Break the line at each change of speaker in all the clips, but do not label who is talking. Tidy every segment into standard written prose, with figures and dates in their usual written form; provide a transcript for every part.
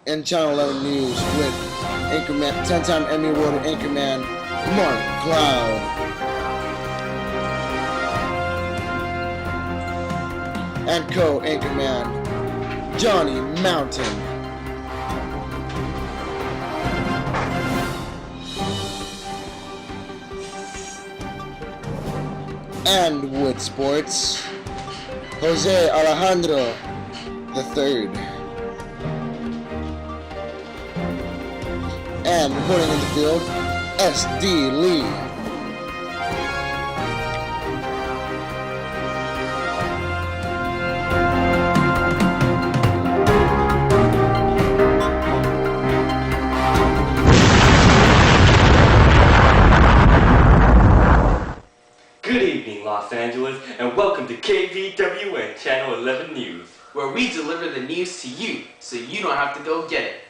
and Channel 11 News with Anchorman, 10-time Emmy awarded Anchorman Mark Cloud. And co-Anchorman Johnny Mountain. And with sports, Jose Alejandro III. And reporting in the field, SD Lee.
Good evening, Los Angeles, and welcome to KVWN Channel 11 News,
where we deliver the news to you, so you don't have to go get it.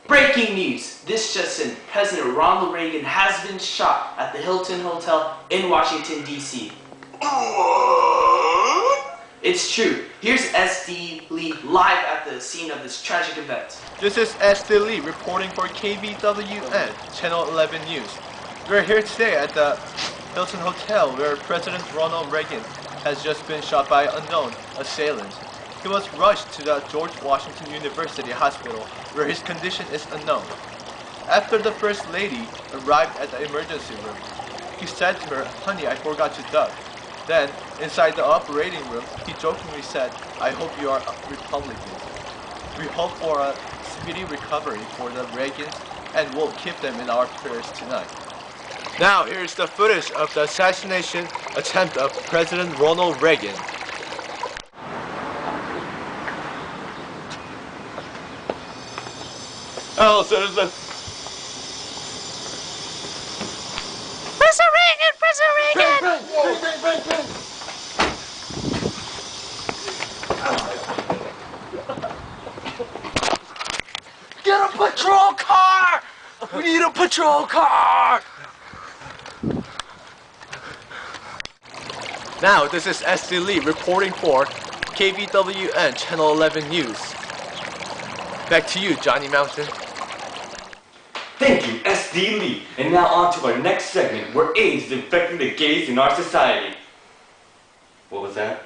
Breaking news! This just in, President Ronald Reagan has been shot at the Hilton Hotel in Washington, D.C. It's true. Here's SD Lee live at the scene of this tragic event.
This is SD Lee reporting for KVWN Channel 11 News. We're here today at the Hilton Hotel where President Ronald Reagan has just been shot by unknown assailants. He was rushed to the George Washington University Hospital where his condition is unknown. After the First Lady arrived at the emergency room, he said to her, "Honey, I forgot to duck." Then, inside the operating room, he jokingly said, "I hope you are Republicans." We hope for a speedy recovery for the Reagans and we'll keep them in our prayers tonight. Now, here's the footage of the assassination attempt of President Ronald Reagan. Hello, citizen.
President Reagan! President Reagan!
Get a patrol car! We need a patrol car!
Now, this is SD Lee reporting for KVWN Channel 11 News. Back to you, Johnny Mountain.
Thank you, SD Lee. And now on to our next segment, where AIDS is infecting the gays in our society. What was that?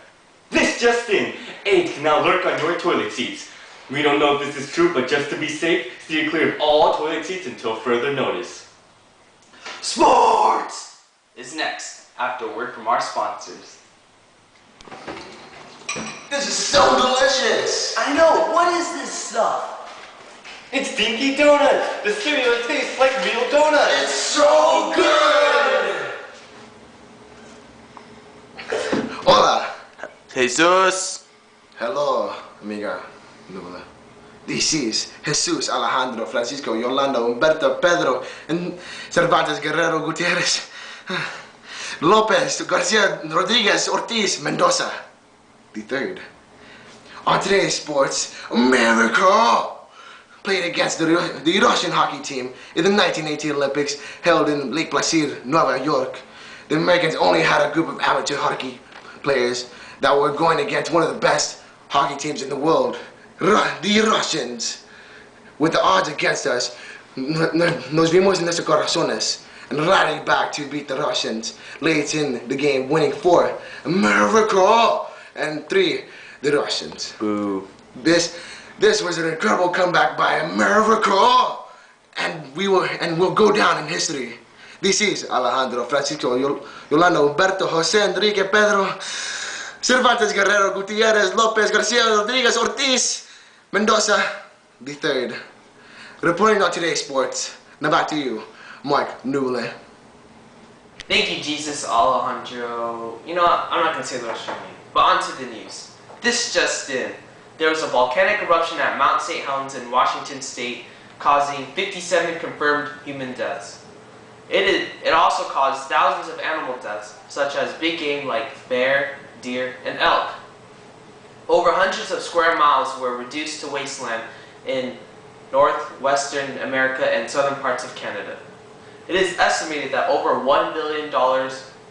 This just in! AIDS can now lurk on your toilet seats. We don't know if this is true, but just to be safe, steer clear of all toilet seats until further notice.
Sports is next, after a word from our sponsors.
This is so delicious!
I know, what is this stuff?
It's Dinky Donuts! The cereal that tastes like real donuts!
It's so good! Hola!
Jesus!
Hello, amiga. This is Jesus Alejandro Francisco Yolanda Humberto Pedro and Cervantes Guerrero Gutierrez Lopez Garcia Rodriguez Ortiz Mendoza the third. On today's sports, America played against the Russian hockey team in the 1980 Olympics held in Lake Placid, New York. The Americans only had a group of amateur hockey players that were going against one of the best hockey teams in the world, the Russians. With the odds against us, nos vimos en nuestros corazones and rallied back to beat the Russians late in the game, winning 4, America, and 3, the Russians.
Boo.
This was an incredible comeback by America, and we'll go down in history. This is Alejandro Francisco Yolanda Humberto Jose Enrique Pedro Cervantes Guerrero Gutierrez Lopez Garcia Rodriguez Ortiz Mendoza the third. Reporting on today's sports. Now back to you, Mark Newland.
Thank you, Jesus Alejandro. You know what? I'm not going to say the rest of your name. But on to the news. This just in. There was a volcanic eruption at Mount St. Helens in Washington State, causing 57 confirmed human deaths. It also caused thousands of animal deaths, such as big game like bear, deer, and elk. Over hundreds of square miles were reduced to wasteland in northwestern America and southern parts of Canada. It is estimated that over $1 billion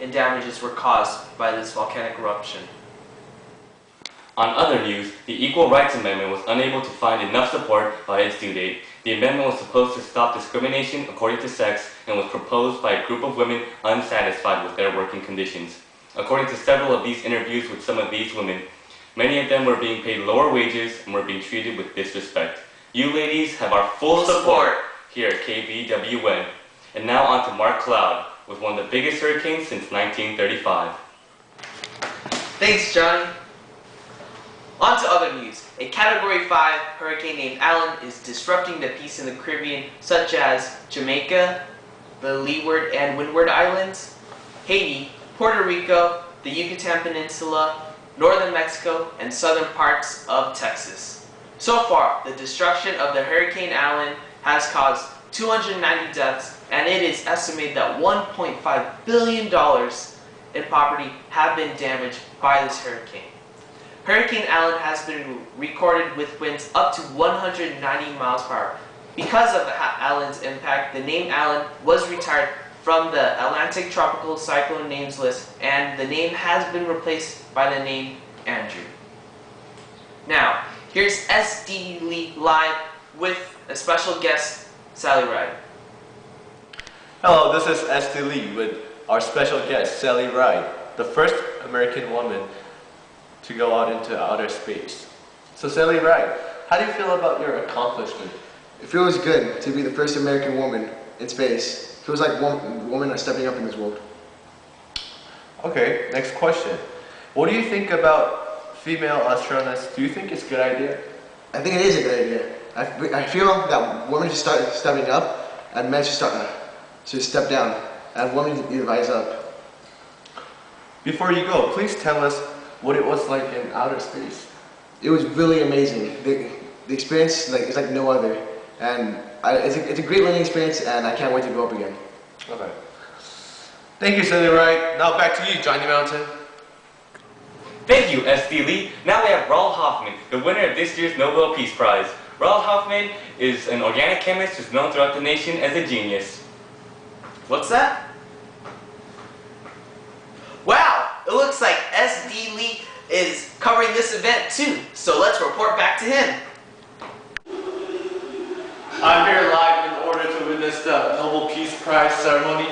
in damages were caused by this volcanic eruption.
On other news, the Equal Rights Amendment was unable to find enough support by its due date. The amendment was supposed to stop discrimination according to sex and was proposed by a group of women unsatisfied with their working conditions. According to several of these interviews with some of these women, many of them were being paid lower wages and were being treated with disrespect. You ladies have our full support here at KVWN. And now on to Mark Cloud with one of the biggest hurricanes since 1935.
Thanks, Johnny. On to other news. A Category 5 hurricane named Alan is disrupting the peace in the Caribbean, such as Jamaica, the Leeward and Windward Islands, Haiti, Puerto Rico, the Yucatan Peninsula, northern Mexico, and southern parts of Texas. So far, the destruction of the Hurricane Alan has caused 290 deaths, and it is estimated that $1.5 billion in property have been damaged by this hurricane. Hurricane Alan has been recorded with winds up to 190 miles per hour. Because of Alan's impact, the name Alan was retired from the Atlantic Tropical Cyclone Names list, and the name has been replaced by the name Andrew. Now, here's SD Lee live with a special guest, Sally Ride.
Hello, this is SD Lee with our special guest, Sally Ride, the first American woman to go out into outer space. So Sally Ride, how do you feel about your accomplishment?
It feels good to be the first American woman in space. It feels like women are stepping up in this world.
Okay, next question. What do you think about female astronauts? Do you think it's a good idea?
I think it is a good idea. I feel that women should start stepping up and men should step down and women need to rise up.
Before you go, please tell us what it was like in outer space.
It was really amazing. The experience is like no other, and it's a great learning experience, and I can't wait to go up again.
Okay. Thank you, Sally Ride. Now back to you, Johnny Mountain.
Thank you, SD Lee. Now we have Raoul Hoffman, the winner of this year's Nobel Peace Prize. Raoul Hoffman is an organic chemist who's known throughout the nation as a genius.
What's that? Wow, it looks like SD Lee is covering this event too, so let's report back to him.
I'm here live in order to witness the Nobel Peace Prize ceremony,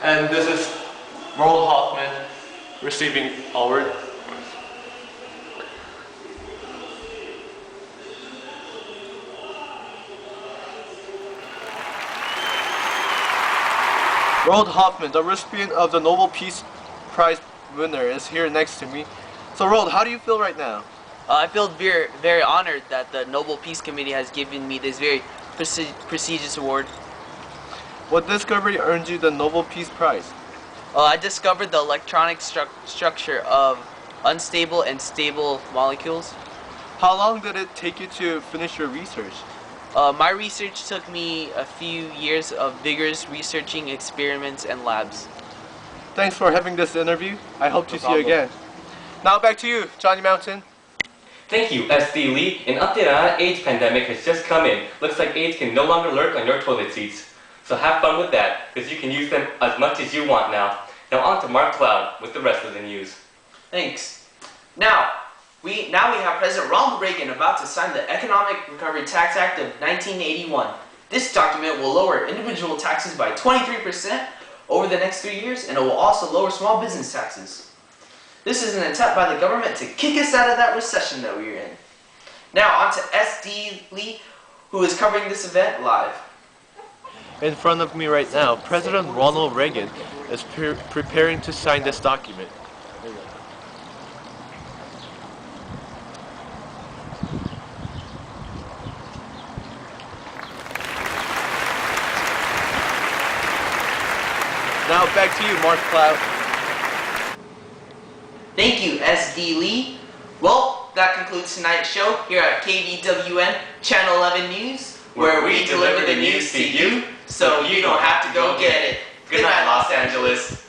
and this is Raoul Hoffman receiving award. Raoul Hoffman, the recipient of the Nobel Peace Prize winner, is here next to me. So Raoul, how do you feel right now?
I feel very, very honored that the Nobel Peace Committee has given me this very prestigious award.
What discovery earned you the Nobel Peace Prize?
I discovered the electronic structure of unstable and stable molecules.
How long did it take you to finish your research?
My research took me a few years of vigorous researching experiments and labs.
Thanks for having this interview. I hope to
No
see you
problem.
again. Now back to you, Johnny Mountain.
Thank you, SD Lee. An update on our AIDS pandemic has just come in. Looks like AIDS can no longer lurk on your toilet seats. So have fun with that, because you can use them as much as you want now. Now on to Mark Cloud with the rest of the news.
Thanks. Now we have President Ronald Reagan about to sign the Economic Recovery Tax Act of 1981. This document will lower individual taxes by 23% over the next 3 years, and it will also lower small business taxes. This is an attempt by the government to kick us out of that recession that we were in. Now on to SD Lee, who is covering this event live.
In front of me right now, President Ronald Reagan is preparing to sign this document. Now back to you, Mark Cloud.
Thank you, SD Lee. Well, that concludes tonight's show here at KVWN Channel 11 News, where we deliver the news to you so you don't have to go get it. Good night, Los Angeles.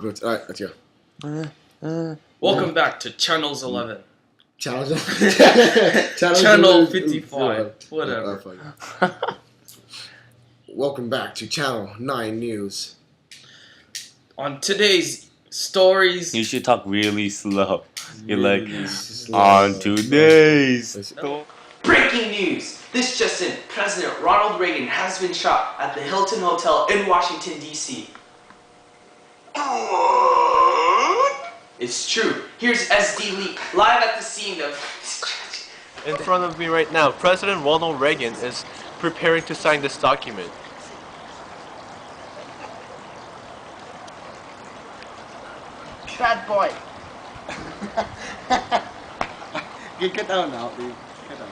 good. All right, let's go.
Welcome back to Channels 11.
Channel
Channel 55. Whatever.
Welcome back to Channel 9 News.
On today's stories,
You should talk really slow. You're like,
Slow.
on today's.
Breaking news! This just in, President Ronald Reagan has been shot at the Hilton Hotel in Washington, D.C. It's true. Here's SD Lee live at the scene of...
In front of me right now, President Ronald Reagan is preparing to sign this document.
Bad boy. Get down now, dude. Get down.